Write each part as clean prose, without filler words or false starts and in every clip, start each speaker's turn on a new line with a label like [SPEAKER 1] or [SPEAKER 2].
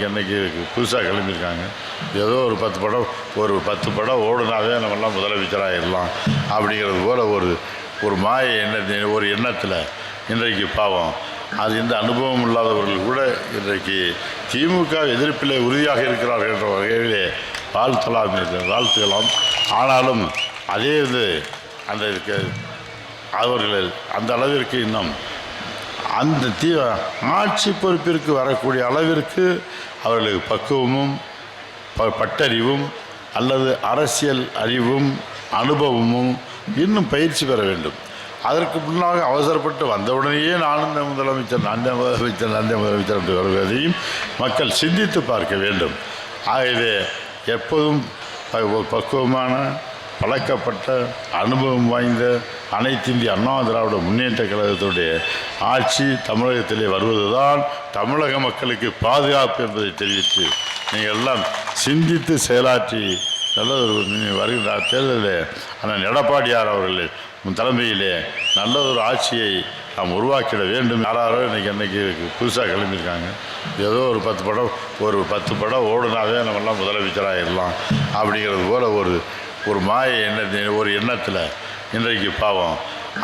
[SPEAKER 1] இன்னைக்கு புதுசாக கிளம்பியிருக்காங்க. ஏதோ ஒரு 10 படம் ஓடுனாவே நம்மெல்லாம் முதலமைச்சராகிடலாம் அப்படிங்கிறது போல் ஒரு மாய ஒரு எண்ணத்தில் இன்றைக்கு பாவம் அது இந்த அனுபவம் இல்லாதவர்கள் கூட இன்றைக்கு திமுக எதிர்ப்பிலே உறுதியாக இருக்கிறார்கள் என்ற வகையிலே வாழ்த்துக்கலாம். ஆனாலும் அதே அந்த அவர்கள் அந்த அளவிற்கு இன்னும் அந்த ஆட்சி பொறுப்பிற்கு வரக்கூடிய அளவிற்கு அவர்களுக்கு பக்குவமும் பட்டறிவும் அல்லது அரசியல் அறிவும் அனுபவமும் இன்னும் பயிற்சி பெற வேண்டும். அதற்கு முன்னாக அவசரப்பட்டு வந்தவுடனேயே நான் முதலமைச்சர் என்று வருவதையும் மக்கள் சிந்தித்து பார்க்க வேண்டும். ஆகவே எப்போதும் பக்குவமான பழக்கப்பட்ட அனுபவம் வாய்ந்த அனைத்து இந்திய அண்ணா திராவிட முன்னேற்ற கழகத்துடைய ஆட்சி தமிழகத்திலே வருவதுதான் தமிழக மக்களுக்கு பாதுகாப்பு என்பதை தெரிவித்து நீங்கள் எல்லாம் சிந்தித்து செயலாற்றி நல்ல வருகின்ற தேர்தலில் அண்ணன் எடப்பாடியார் அவர்கள் தலைமையிலே நல்ல ஒரு ஆட்சியை நாம் உருவாக்கிட வேண்டும். யாரோ இன்னைக்கு புதுசாக கிளம்பியிருக்காங்க. ஏதோ ஒரு 10 படம் ஓடுனாவே நம்மெல்லாம் முதலமைச்சராகிடலாம் அப்படிங்கிறது போல் ஒரு மாய ஒரு எண்ணத்தில் இன்றைக்கு பாவம்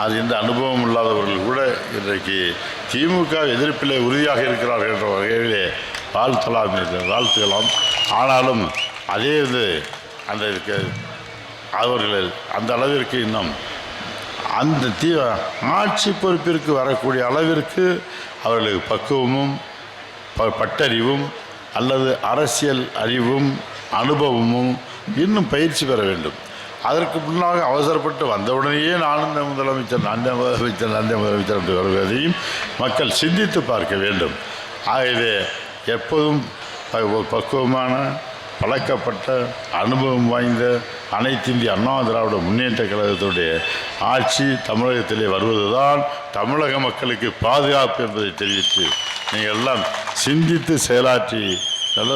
[SPEAKER 1] அது இந்த அனுபவம் இல்லாதவர்கள் கூட இன்றைக்கு திமுக எதிர்ப்பிலே உறுதியாக இருக்கிறார்கள் என்ற வகையிலே வாழ்த்துக்கலாம். ஆனாலும் அதே அந்த அவர்கள் அந்த அளவிற்கு இன்னும் அந்த ஆட்சி பொறுப்பிற்கு வரக்கூடிய அளவிற்கு அவர்களுக்கு பக்குவமும் பட்டறிவும் அல்லது அரசியல் அறிவும் அனுபவமும் இன்னும் பயிற்சி பெற வேண்டும். அதற்கு முன்னாக அவசரப்பட்டு வந்தவுடனேயே நான் முதலமைச்சர் என்று வருவதையும் மக்கள் சிந்தித்து பார்க்க வேண்டும். ஆகவே எப்போதும் பக்குவமான பழக்கப்பட்ட அனுபவம் வாய்ந்த அனைத்து இந்திய அண்ணா திராவிட முன்னேற்ற கழகத்துடைய ஆட்சி தமிழகத்திலே வருவதுதான் தமிழக மக்களுக்கு பாதுகாப்பு என்பதை தெரிவித்து நீங்கள் எல்லாம் சிந்தித்து செயலாற்றி நல்ல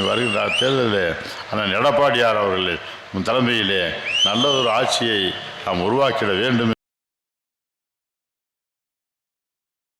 [SPEAKER 1] வருகின்ற தேர்தலில் அண்ணன் எடப்பாடியார் அவர்கள் தலைமையிலே நல்ல ஒரு ஆட்சியை நாம் உருவாக்கிட வேண்டும்.